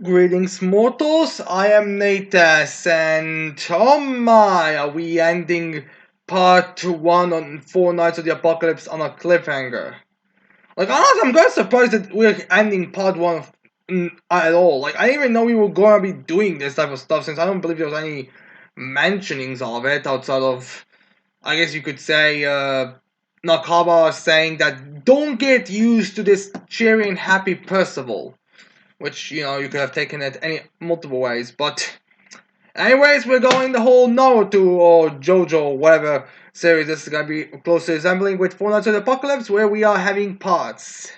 Greetings, mortals. I am Natas, and oh my, are we ending part one on Four Nights of the Apocalypse on a cliffhanger? Like, honestly, I'm kind of surprised that we're ending part one at all. Like, I didn't even know we were gonna be doing this type of stuff since I don't believe there was any mentionings of it outside of, I guess you could say, Nakaba saying that don't get used to this cheery and happy Percival, which you could have taken it any multiple ways. But anyways, we're going the whole Naruto or JoJo whatever series this is gonna be closely resembling with Four Nights of the Apocalypse, where we are having parts.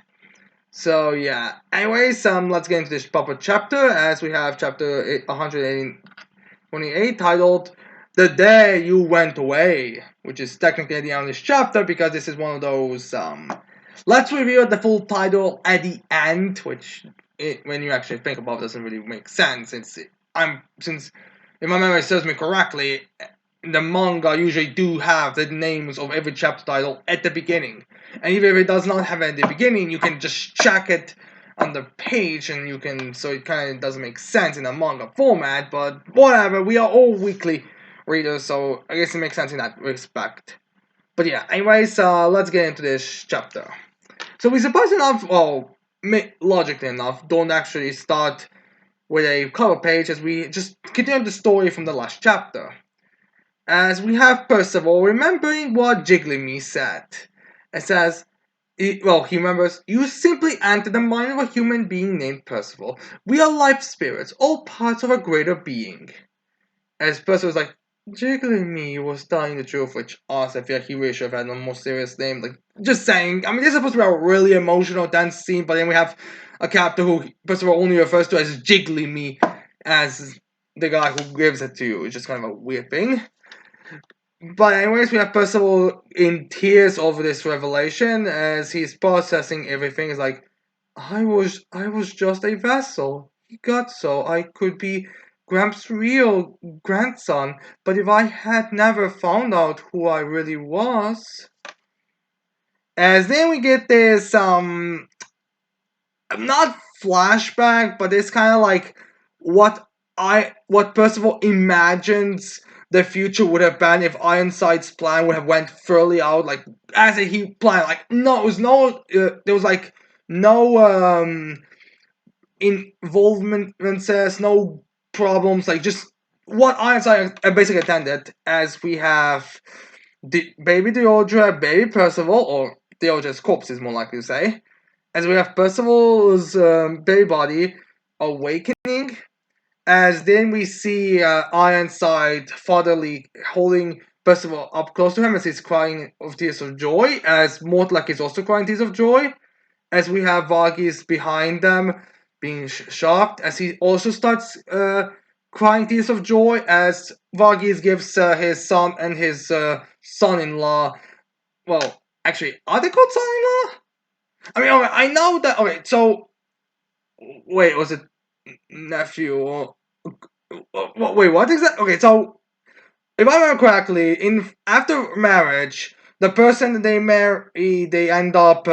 So yeah. Anyways, let's get into this proper chapter as we have chapter 128 titled "The Day You Went Away," which is technically the end of this chapter because this is one of those Let's reveal the full title at the end, which when you actually think about it, doesn't really make sense. Since if my memory serves me correctly, the manga usually do have the names of every chapter title at the beginning, and even if it does not have it at the beginning, you can just check it on the page, and you can so it kind of doesn't make sense in a manga format. But whatever, we are all weekly readers, so I guess it makes sense in that respect. But yeah, anyways, let's get into this chapter. So we surprisingly enough, well, logically enough, don't actually start with a cover page as we just continue the story from the last chapter. As we have Percival remembering what Jiggly said. It says, he remembers, you simply enter the mind of a human being named Percival. We are life spirits, all parts of a greater being. As Percival's like, Jiggly was telling the truth, which honestly I feel like he really should have had a more serious name. Like, just saying. I mean, this is supposed to be a really emotional, dense scene, but then we have a character who Percival only refers to as Jiggly as the guy who gives it to you. It's just kind of a weird thing. But anyways, we have Percival in tears over this revelation as he's processing everything. It's like, I was just a vessel. He got so I could be Gramps' real grandson, but if I had never found out who I really was. As then we get this not flashback, but it's kind of like what Percival imagines the future would have been if Ironside's plan would have went fully out, like as a he plan. Like no, it was no, there was like no involvement, no problems, like just what Ironside basically attended. As we have the baby Deodra, baby Percival, or Deodra's corpse is more likely to say, as we have Percival's baby body awakening, as then we see Ironside fatherly holding Percival up close to him as he's crying of tears of joy, as Mortlak is also crying tears of joy, as we have Varghese behind them being shocked, as he also starts crying tears of joy, as Varghese gives his son and his son-in-law, well, actually, are they called son-in-law? I mean, okay, I know that. Okay, so wait, was it nephew? Or, wait, what exactly? Okay, so if I remember correctly, in after marriage, the person that they marry, they end up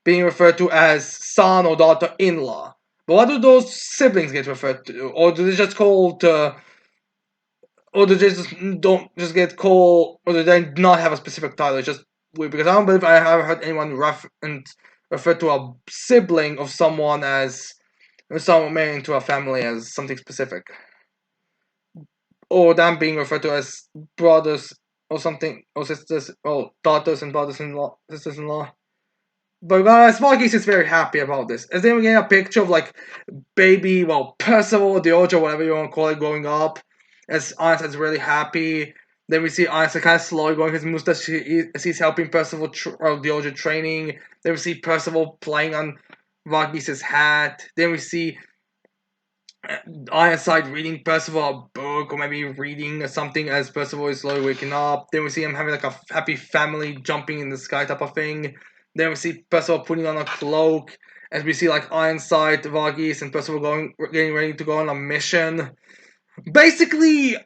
being referred to as son or daughter-in-law. But what do those siblings get referred to, or do they just called? Or do they just don't just get called, or do they not have a specific title? It's just weird because I don't believe I have heard anyone refer to a sibling of someone as someone married into a family as something specific, or them being referred to as brothers or something, or sisters, or daughters and brothers-in-law, sisters-in-law. But Sparky's is very happy about this. As then we get a picture of like baby, Percival, Deoja, whatever you want to call it, growing up. As Einstein's really happy. Then we see Einstein kind of slowly growing his mustache as he's helping Percival, Deoja training. Then we see Percival playing on Varghese' hat. Then we see Ironside reading Percival a book, or maybe reading something as Percival is slowly waking up. Then we see him having like a happy family jumping in the sky type of thing. Then we see Percival putting on a cloak, as we see like Ironside, Varghese, and Percival getting ready to go on a mission. Basically,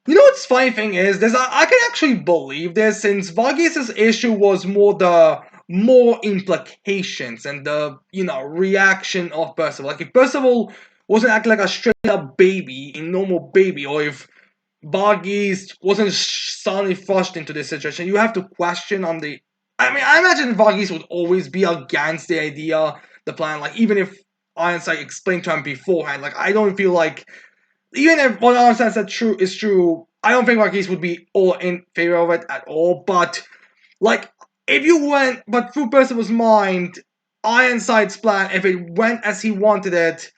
you know what's funny thing is, I can actually believe this since Varghese' issue was more the more implications and the reaction of Percival. Like if Percival wasn't acting like a straight up baby, a normal baby, or if Varghese wasn't suddenly thrust into this situation, you have to question on the. I mean, I imagine Varghese would always be against the idea, the plan. Like even if Ironside explained to him beforehand, like I don't feel like even if what Ironside said true is true, I don't think Varghese would be all in favor of it at all. But like if you went, but through Percival's mind, Ironside's plan, if it went as he wanted it,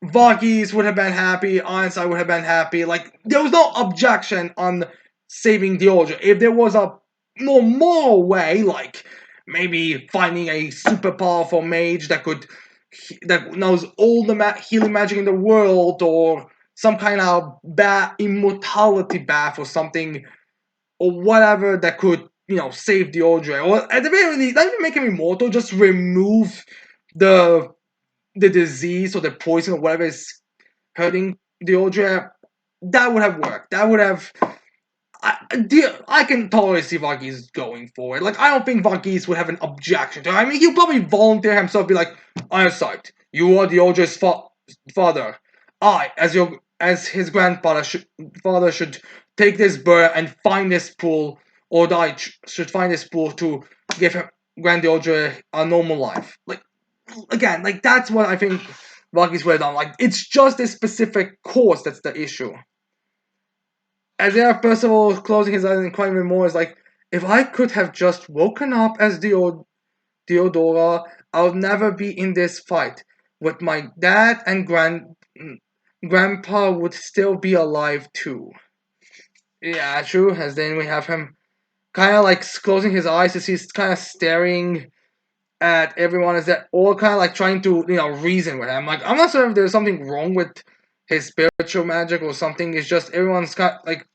Varghese would have been happy, Ironside would have been happy. Like, there was no objection on saving Diodra. If there was a more moral way, like maybe finding a super powerful mage that knows all the healing magic in the world, or some kind of immortality bath or something, or whatever that could, save Diodra, or at the very least, not even make him immortal, just remove the the disease or the poison or whatever is hurting Deodra, that would have worked. That would have. I can totally see Varghese going for it. Like, I don't think Varghese would have an objection to it. I mean, he'll probably volunteer himself, be like, Ironside, you are Deodra's father. I, as his grandfather, should take this bird and find this pool, or I should find this pool to give him Grand Deodra a normal life. Like, again, like that's what I think Rocky's way down. Like it's just this specific course that's the issue. As they have Percival closing his eyes and crying even more is like, if I could have just woken up as Theodora, I would never be in this fight. With my dad and grandpa would still be alive too. Yeah, true. As then we have him kind of like closing his eyes as he's kind of staring at everyone is that all kind of like trying to reason with him. Like I'm not sure if there's something wrong with his spiritual magic or something. It's just everyone's kind of like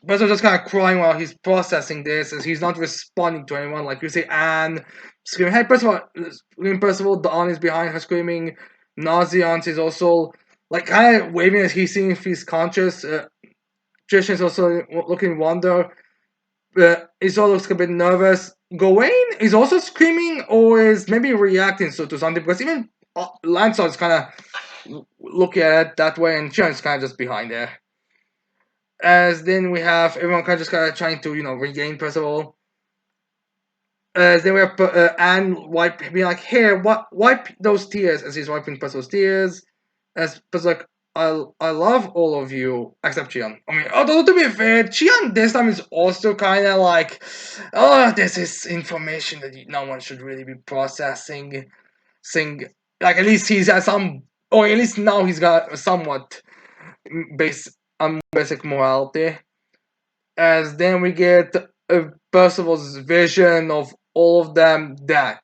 Buster just kind of crying while he's processing this, as he's not responding to anyone. Like you say, Anne screaming, "Hey, Percival!" Dawn is behind her screaming. Nauseance is also like kind of waving as he's seeing if he's conscious. Trishan is also looking wonder. Iso looks a bit nervous. Gawain is also screaming or is maybe reacting to something because even Lancelot is kind of looking at it that way and Sharon's kind of just behind there. As then we have everyone just kind of trying to regain Percival. As then we have Anne being like, "Here, wipe those tears," as he's wiping Percival's tears. As Percival's like, I love all of you except Chian. I mean, although to be fair, Chian this time is also kind of like, oh, this is information that no one should really be processing. Like at least he's at some, or at least now he's got somewhat base basic morality. As then we get Percival's vision of all of them dead.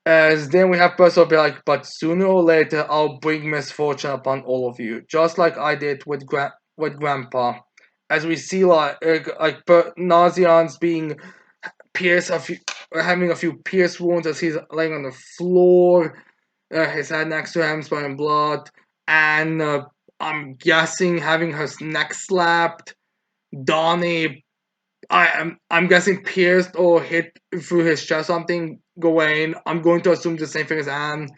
As then we have Percival be like, but sooner or later I'll bring misfortune upon all of you, just like I did with Grandpa. As we see Nazian's being pierced having a few pierced wounds as he's laying on the floor, his head next to him, spilling blood, and I'm guessing having her neck slapped. Donnie, I'm guessing pierced or hit through his chest something. Gawain, I'm going to assume the same thing as Anne.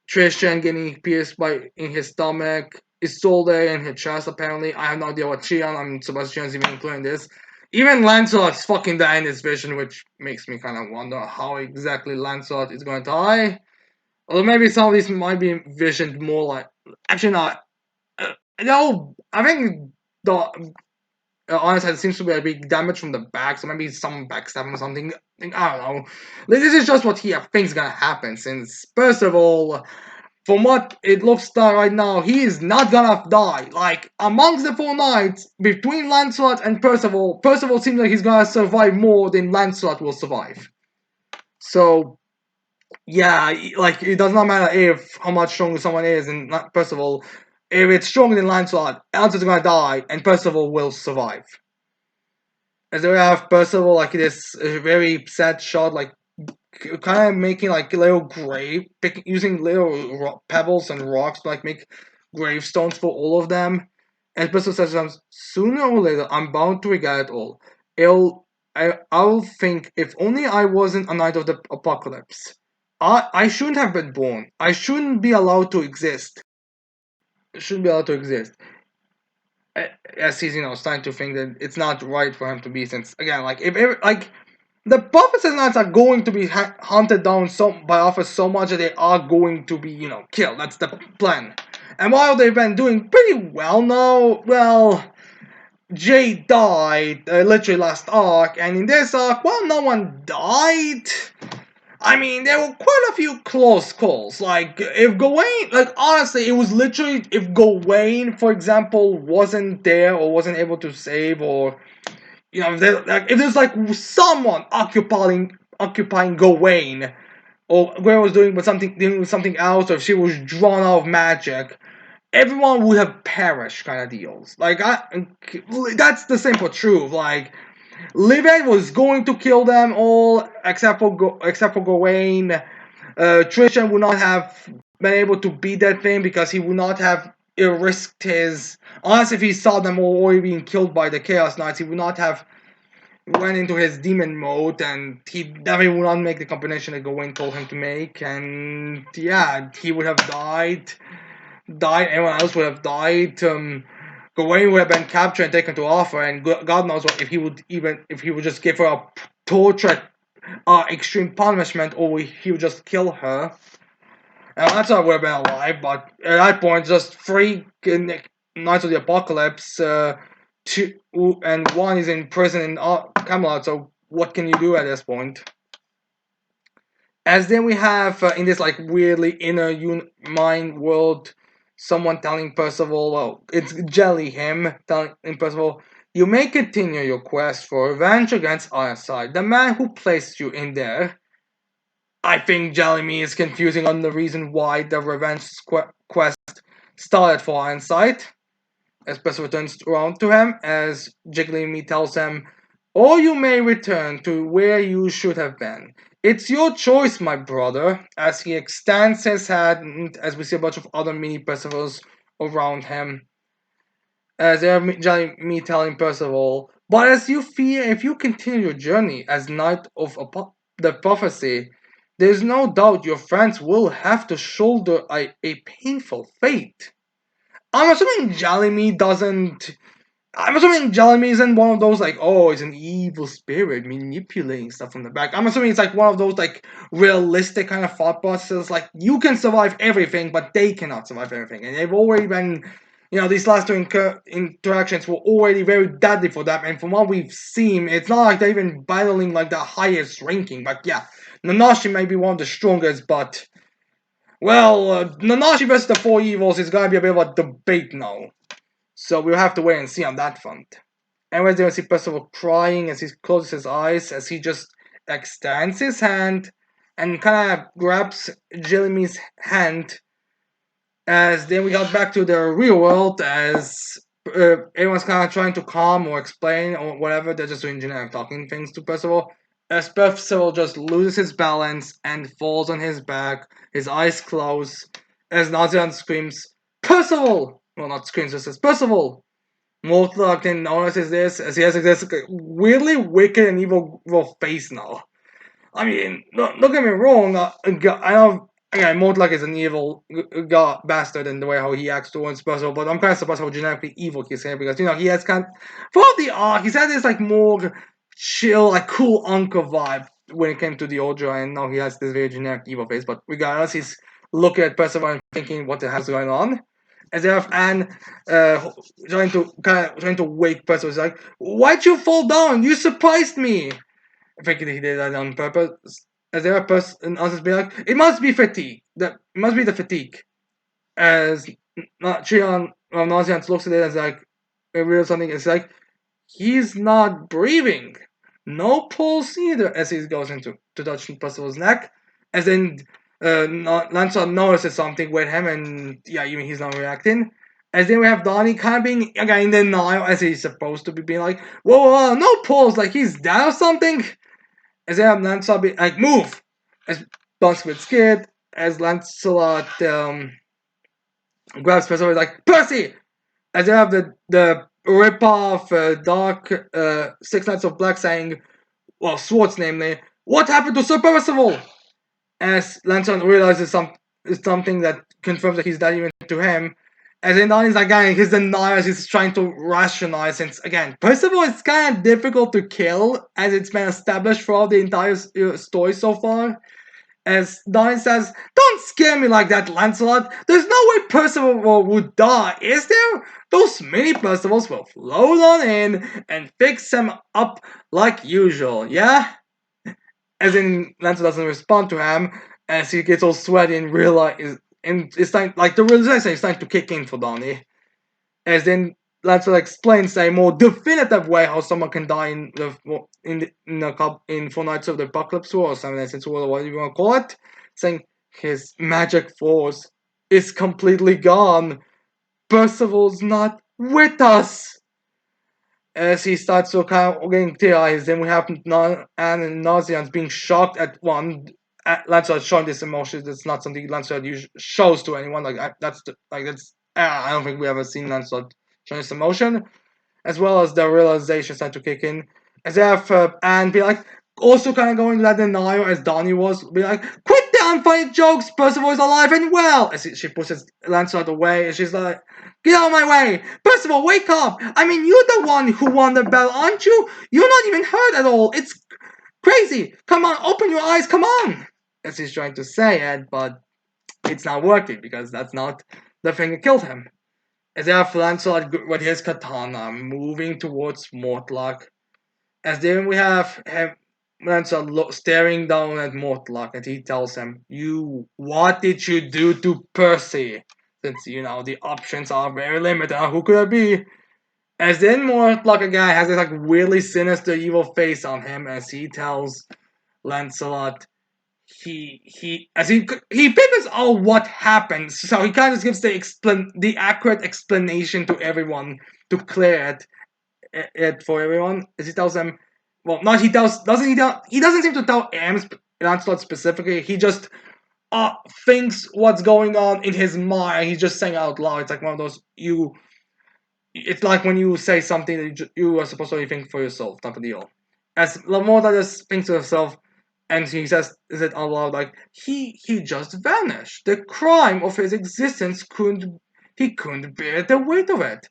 Tristan getting pierced in his stomach. Isolde in his chest apparently. I have no idea what Chian. I'm surprised Chian's even including this. Even Lancelot's fucking dying in his vision, which makes me kind of wonder how exactly Lancelot is going to die. Although maybe some of these might be envisioned more like. Actually, not. No, I think the honestly, it seems to be a big damage from the back, so maybe some backstabbing or something. I don't know. This is just what he thinks gonna happen, since, first of all, from what it looks like right now, he is not gonna die. Like, amongst the four knights, between Lancelot and Percival, Percival seems like he's gonna survive more than Lancelot will survive. So, yeah, like, it does not matter how much stronger someone is, and Percival, if it's stronger than Lancelot, Lancelot's gonna die, and Percival will survive. As we have Percival like this very sad shot, like kind of making like little using little pebbles and rocks to like make gravestones for all of them. And Percival says, "Sooner or later, I'm bound to regret it all. I'll think if only I wasn't a Knight of the Apocalypse. I shouldn't have been born. I shouldn't be allowed to exist. Shouldn't be allowed to exist. As he's starting to think that it's not right for him to be, since again, like if like the prophets and knights are going to be hunted down by Office so much that they are going to be killed. That's the plan. And while they've been doing pretty well now, well, Jay died literally last arc, and in this arc, well, no one died. I mean, there were quite a few close calls. Like, if Gawain, like, honestly, it was literally, if Gawain, for example, wasn't there or wasn't able to save, or, if there's, like, someone occupying Gawain, or Gawain was doing something else, or if she was drawn out of magic, everyone would have perished, kind of deals. Like, that's the simple truth. Like, Livet was going to kill them all except for Gawain. Trishan would not have been able to beat that thing because he would not have risked his. Unless if he saw them all already being killed by the Chaos Knights, he would not have went into his demon mode, and he definitely would not make the combination that Gawain told him to make. And yeah, he would have died. Everyone else would have died. Gawain would have been captured and taken to Arthur, and God knows what if he would just give her a torture, extreme punishment, or he would just kill her. And that's not would have been alive. But at that point, just three Knights of the Apocalypse, and one is in prison in Camelot. So what can you do at this point? As then we have in this like weirdly inner mind world, someone telling Percival, well, it's Jelly him telling Percival, you may continue your quest for revenge against Ironside, the man who placed you in there. I think Jellyme is confusing on the reason why the revenge quest started for Ironside. As Percival turns around to him, as Jigglyme tells him, or you may return to where you should have been. It's your choice, my brother, as he extends his hand, as we see a bunch of other mini Percivals around him. As they're me telling Percival, but as you fear, if you continue your journey as Knight of the Prophecy, there's no doubt your friends will have to shoulder a painful fate. I'm assuming Jellyme isn't one of those like, oh, it's an evil spirit manipulating stuff from the back. I'm assuming it's like one of those like realistic kind of thought processes. Like you can survive everything, but they cannot survive everything, and they've already been, these last two interactions were already very deadly for them. And from what we've seen, it's not like they're even battling like the highest ranking. But yeah, Nanashi may be one of the strongest, but well, Nanashi versus the Four Evils is gonna be a bit of a debate now. So we'll have to wait and see on that front. Anyways, then we see Percival crying as he closes his eyes, as he just extends his hand and kind of grabs Jellyme's hand. As then we got back to the real world, as everyone's kind of trying to calm or explain or whatever. They're just doing generic talking things to Percival. As Percival just loses his balance and falls on his back, his eyes close, as Nazian screams, Percival! Well, not screams, just says, Percival! Mortlock then notices this, as he has this weirdly wicked and evil face now. I mean, don't get me wrong, I know, again, Mortlock is an evil bastard in the way how he acts towards Percival, but I'm kind of surprised how generically evil he's here, because, he has kind of, throughout the arc, he's had this, like, more chill, like, cool uncle vibe when it came to the Ojo, and now he has this very generic evil face, but regardless, he's looking at Percival and thinking what the hell's going on. As they have Anne trying to wake Percival. He's like, why'd you fall down? You surprised me. I think he did that on purpose. As there are person others be like, it must be fatigue. It must be the fatigue. As Chion Nazian looks at it as like it reveals something. It's like he's not breathing. No pulse either. As he goes into to touch Percival's neck. As then Lancelot notices something with him, and yeah, even he's not reacting. As then we have Donnie kind of being again in denial, as he's supposed to be being like, whoa, no pulse, like he's down or something. As they have Lancelot be like, move! As Bugs gets scared, as Lancelot grabs Percy, like, Percy! As they have the rip-off Dark Six Knights of Black saying, well, Swartz namely, what happened to Sir Percival? As Lancelot realizes something that confirms that he's not even to him. As in, he's again, his denials, he's trying to rationalize, since again, Percival is kind of difficult to kill, as it's been established throughout the entire story so far. As Donnie says, don't scare me like that, Lancelot. There's no way Percival would die, is there? Those mini Percivals will float on in and fix him up like usual, yeah? As in, Lancelot doesn't respond to him, as he gets all sweaty and realize, and it's like the realization is starting to kick in for Donnie. As then Lancelot explains a more definitive way how someone can die in Four Nights of the Apocalypse War or Seven Nights into War, or whatever you want to call it, saying his magic force is completely gone. Percival's not with us. As he starts to kind of getting tear-eyed, then we have Anne and Nazians being shocked at one. Lancelot showing this emotion. That's not something Lancelot usually shows to anyone. I don't think we ever seen Lancelot showing this emotion, as well as the realization start to kick in. As if Anne be like, also kind of going to that denial as Donnie was, be like, quit the unfunny jokes, Percival is alive and well! As she pushes Lancelot away, and she's like, get out of my way! Percival, wake up! I mean, you're the one who won the battle, aren't you? You're not even hurt at all! It's crazy! Come on, open your eyes, come on! As he's trying to say it, but it's not working, because that's not the thing that killed him. As they have Lancelot with his katana moving towards Mortlock, as then we have him, Lancelot staring down at Mortlock, and he tells him, what did you do to Percy? Since, the options are very limited, who could it be? As then Mortlock again has this, weirdly sinister evil face on him, as he tells Lancelot, he figures out what happened, so he kind of gives the accurate explanation to everyone to clear it for everyone. As he tells them, well, not he tells doesn't he tell he doesn't seem to tell Lancelot specifically. He just thinks what's going on in his mind. He's just saying out loud. It's like one of those It's like when you say something that you are supposed to think for yourself, type of deal. As Lamorta just thinks to himself, and he says, "Is it out loud?" Like he just vanished. The crime of his existence couldn't bear the weight of it.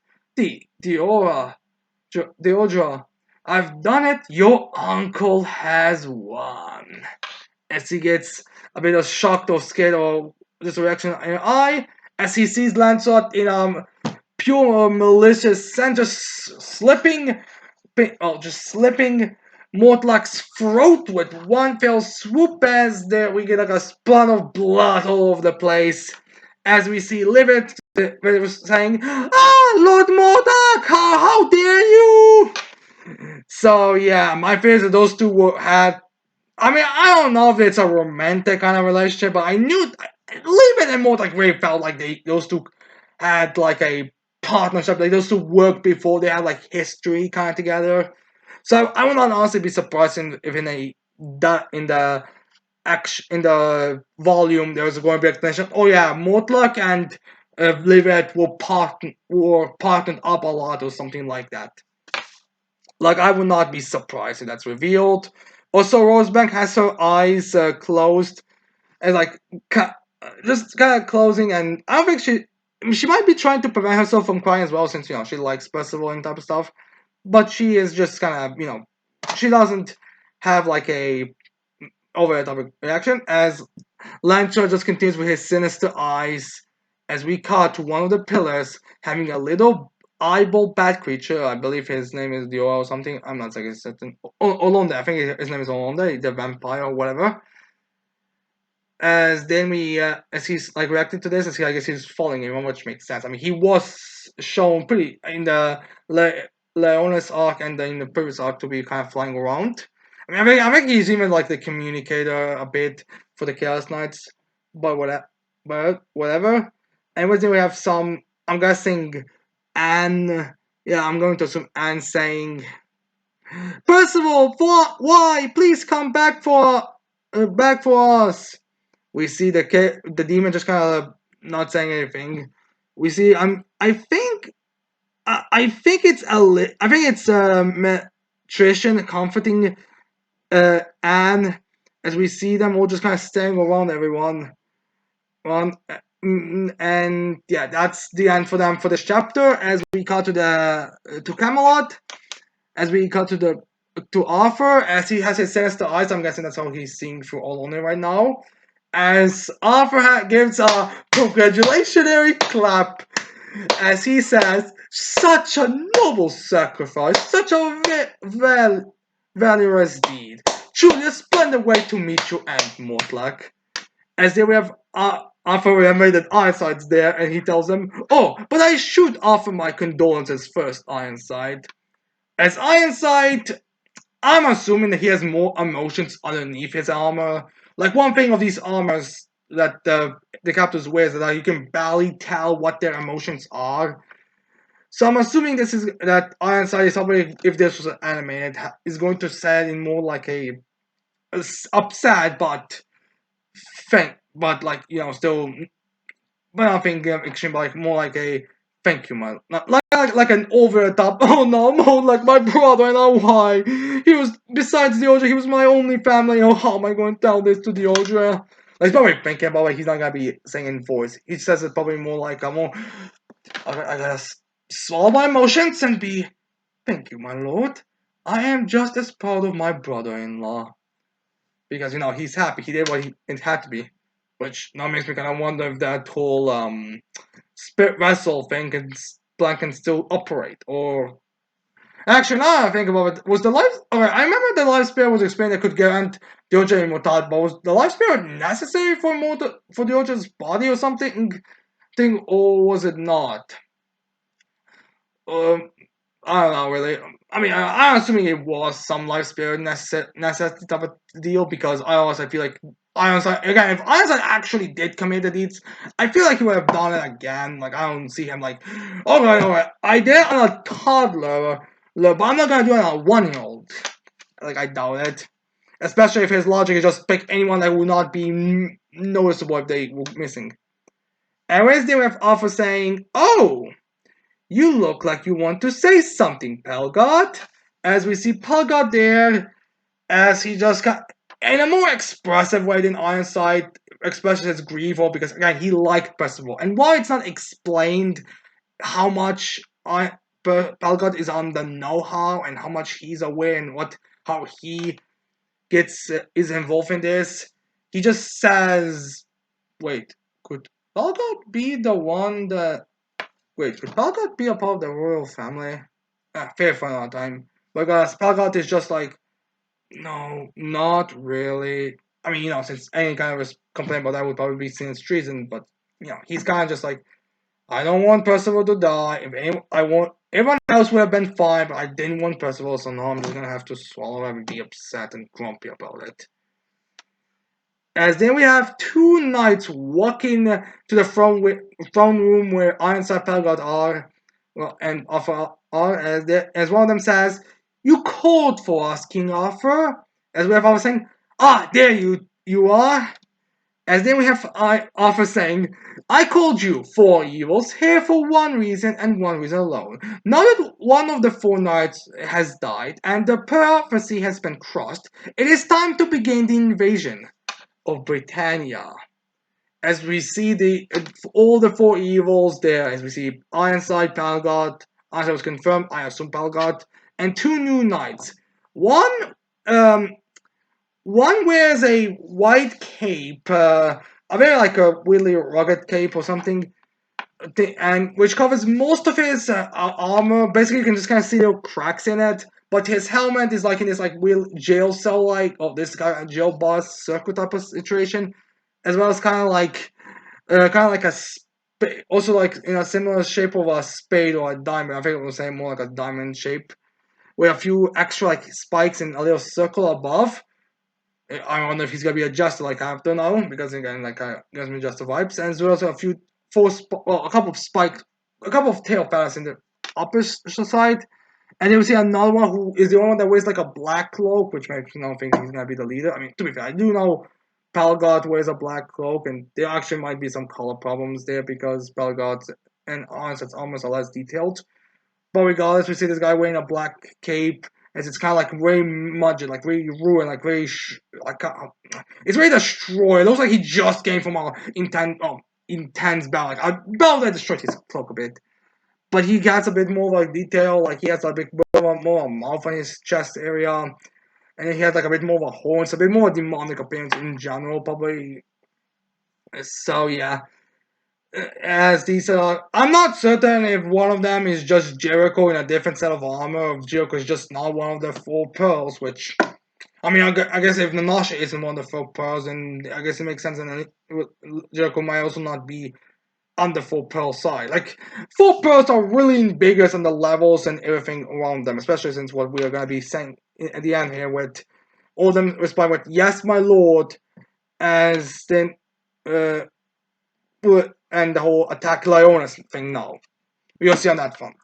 Diora, Deodra, I've done it. Your uncle has won. As he gets a bit of shocked or scared or this reaction in her eye, as he sees Lancelot in pure malicious and just slipping Mortlock's throat with one fell swoop, as there we get a splat of blood all over the place. As we see Livet saying, Lord Mordock, how dare you! So yeah, my fears that those two had. I mean, I don't know if it's a romantic kind of relationship, but I knew Livet and Mordock really felt like those two had a partnership. Like those two worked before, they had history kind of together. So I would not honestly be surprised if in the volume there was going to be explanation. Oh yeah, Mortlock and Livet were partnered up a lot or something like that. I would not be surprised if that's revealed. Also, Rosebank has her eyes closed and just kind of closing, and I don't think she might be trying to prevent herself from crying as well, since she likes Percival and type of stuff. But she is just kind of she doesn't have a over the top reaction, as Lancelot just continues with his sinister eyes as we cut to one of the pillars having a little eyeball bat creature. I believe his name is Dior or something. I'm not certain. Olonde, I think his name is Olonde, the vampire or whatever. As then as he's reacting to this, I guess he's following him, which makes sense. I mean, he was shown pretty in the Leonis arc and then in the previous arc to be kind of flying around. I think he's even the communicator a bit for the Chaos Knights, but whatever. Anyways, then we have some. I'm guessing Anne. Yeah, I'm going to assume Anne saying, "Percival, why? Please come back for us." We see the demon just kind of not saying anything. We see I think it's Trishan comforting and as we see them all just kind of staring around everyone. Um, and yeah, that's the end for them for this chapter. As we cut to the to Camelot, as we cut to Arthur, as he has his sinister eyes, I'm guessing that's how he's seeing through all only right now. As Arthur gives a congratulatory clap, as he says, "Such a noble sacrifice, such a valorous deed. Truly a splendid way to meet your end, Mortlak." As they have Arthur remembered that Ironside's there, and he tells them, "Oh, but I should offer my condolences first, Ironside." As Ironside, I'm assuming that he has more emotions underneath his armor. Like one thing of these armors that the captors wears is that you can barely tell what their emotions are. So I'm assuming this is that Ironside is probably, if this was animated, is going to say in more like a upset but but like still, but I think extreme like more like a thank you, man. Not like an over the top. Oh no, more like my brother. I know why. He was besides the Audrey, he was my only family. Oh, how am I going to tell this to the Audrey? Like he's probably thinking about like he's not gonna be singing voice. He says it probably more like I'm more. I gotta swallow my emotions and be. Thank you, my lord. I am just as proud of my brother-in-law because he's happy. He did what it had to be, which now makes me kind of wonder if that whole spit vessel thing can still operate. Or actually, now I think about it, was the life? Okay, I remember the life spirit was explained that could grant the Oja immortality, but was the life spirit necessary for the Oja's body or something? Thing, or was it not? Um, I don't know really. I mean, I'm assuming it was some life spirit necessity type of deal because I also feel like Ironside again. If Ironside actually did commit the deeds, I feel like he would have done it again. Like I don't see him like, okay, I did it on a toddler, but I'm not gonna do it on a 1-year-old. Like I doubt it. Especially if his logic is just pick anyone that would not be noticeable if they were missing. Anyways, they have Arthur saying, "Oh, you look like you want to say something, Pelgot." As we see Pelgot there, as he just got in a more expressive way than Ironside expresses his grief, or because again he liked Percival. And while it's not explained how much Pelgot is on the know-how and how much he's aware and how he gets is involved in this, he just says, "Wait, could Pelgot be the one that Wait, could Pelgot be a part of the royal family?" Fair for another time. Because Pelgot is just like, no, not really. I mean, since any kind of complaint about that would probably be seen as treason, but he's kind of just like, I don't want Percival to die. I want everyone else would have been fine, but I didn't want Percival, so now I'm just gonna have to swallow it and be upset and grumpy about it. As then we have two knights walking to the throne room where Ironside Pelgot are, well, and Arthur are, as one of them says, "You called for us, King Arthur." As we have Arthur saying, "Ah, there you are." As then we have Arthur saying, "I called you, four evils, here for one reason and one reason alone. Now that one of the four knights has died and the prophecy has been crossed, it is time to begin the invasion of Britannia." As we see all the four evils there, as we see Ironside, Pelgot, as I was confirmed, I assume Pelgot, and two new knights. One, um, one wears a white cape, a very like a really rugged cape or something, and which covers most of his armor. Basically, you can just kind of see little cracks in it. But his helmet is like in this like real jail cell like this guy jail boss circle type of situation, as well as kind of like also like in a similar shape of a spade or a diamond. I think it was saying more like a diamond shape with a few extra like spikes and a little circle above. I wonder if he's gonna be adjusted like I have to now because again like gives me just the vibes. And there's also a few a couple of spikes, a couple of tail feathers in the upper side. And then we see another one who is the only one that wears like a black cloak, which makes me not think he's gonna be the leader. I mean, to be fair, I do know Pelgot wears a black cloak, and there actually might be some color problems there because Pelgot and Onset's almost are less detailed. But regardless, we see this guy wearing a black cape, as it's kind of like very mudgy, like very ruined, like very it's very destroyed. It looks like he just came from a intense battle. Like a battle that destroyed his cloak a bit, but he has a bit more like detail. Like he has a bit more mouth on his chest area, and then he has like a bit more of a horn. It's a bit more demonic appearance in general, probably. So yeah, as these I'm not certain if one of them is just Jericho in a different set of armor, or if Jericho is just not one of the 4 pearls, which I mean, I guess if Natasha isn't one of the 4 pearls, then I guess it makes sense, and Jericho might also not be on the 4 pearl side. Like 4 pearls are really bigger than the levels and everything around them, especially since what we are gonna be saying at the end here with all of them respond with "Yes, my lord," as then uh, and the whole attack Lionis thing now. We'll see on that front.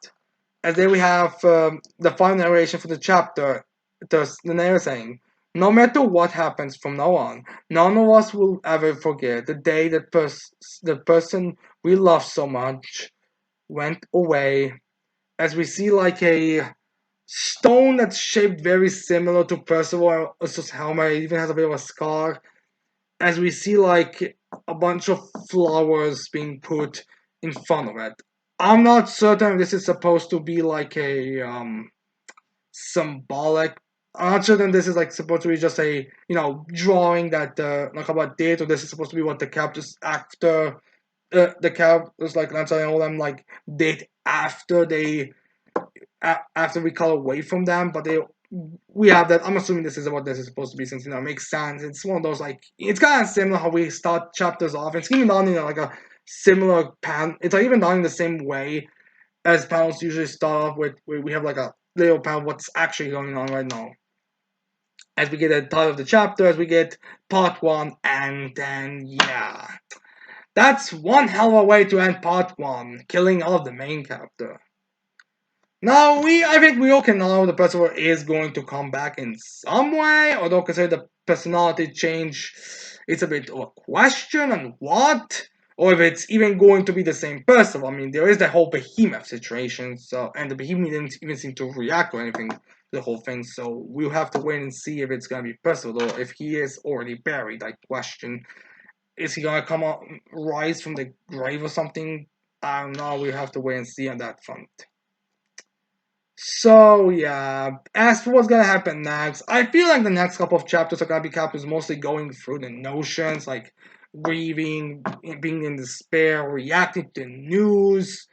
And then we have the final narration for the chapter. The narrator saying, "No matter what happens from now on, none of us will ever forget the day that the person we love so much went away." As we see like a stone that's shaped very similar to Percival's helmet, it even has a bit of a scar. As we see like a bunch of flowers being put in front of it. I'm not certain if this is supposed to be like a symbolic. I'm not certain this is like supposed to be just a drawing that Nakaba did, or this is supposed to be what the characters after the characters like Lanza and all them like did after after we cut away from them, but we have that. I'm assuming this is what this is supposed to be, since it makes sense. It's one of those like it's kind of similar how we start chapters off. It's even done in like a similar pan. It's like even done in the same way as panels usually start off with. We have like a little panel of what's actually going on right now. As we get the title of the chapter, as we get part 1, and then yeah, that's one hell of a way to end part 1, killing off the main character. Now, I think we all can know the Percival is going to come back in some way, although consider the personality change, it's a bit of a question on what, or if it's even going to be the same Percival. I mean, there is the whole Behemoth situation, so, and the Behemoth didn't even seem to react or anything to the whole thing, so we'll have to wait and see if it's gonna be Percival, or if he is already buried. I question, is he gonna come out, rise from the grave or something? I don't know, we'll have to wait and see on that front. So yeah, as for what's gonna happen next, I feel like the next couple of chapters are gonna be chapters mostly going through the notions, like grieving, being in despair, reacting to the news.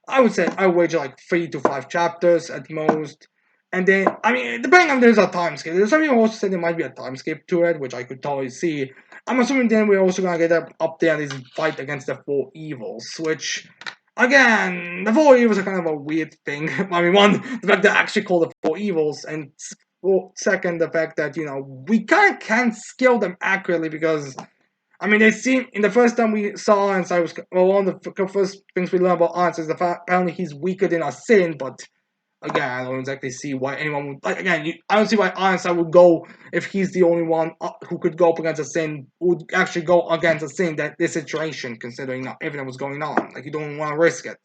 I would say I wager like 3 to 5 chapters at most. And then, I mean, depending on there's a time skip. There's some people also say there might be a time skip to it, which I could totally see. I'm assuming then we're also gonna get up there this fight against the 4 evils, which again, the 4 evils are kind of a weird thing. I mean, one, the fact that actually call the 4 evils, and second, the fact that we kind of can't scale them accurately because I mean, they seem in the first time we saw Ironside was one of the first things we learned about Ironside is the fact apparently he's weaker than a Sin, but again, I don't exactly see why anyone would like. Again, I don't see why Ironside would go if he's the only one who could go up against a Sin, would actually go against a Sin that this situation, considering everything was going on. Like you don't want to risk it.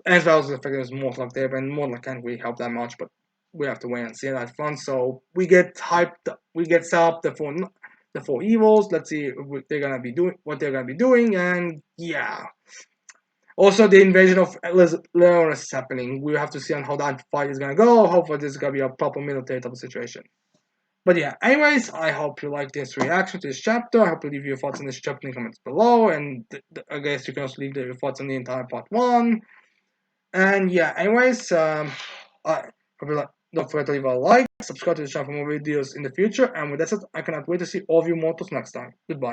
As well as the fact that there's more like there, and more like can't really help that much, but we have to wait and see that front. So we get hyped, we get set up the 4 evils. Let's see what they're gonna be doing, and yeah. Also, the invasion of Leon is happening. We have to see on how that fight is gonna go. Hopefully, this is gonna be a proper military type of situation. But yeah, anyways, I hope you like this reaction to this chapter. I hope you leave your thoughts on this chapter in the comments below, and I guess you can also leave your thoughts on the entire part 1. And yeah, anyways, I hope you like. Don't forget to leave a like, subscribe to the channel for more videos in the future, and with that said, I cannot wait to see all of you mortals next time. Goodbye.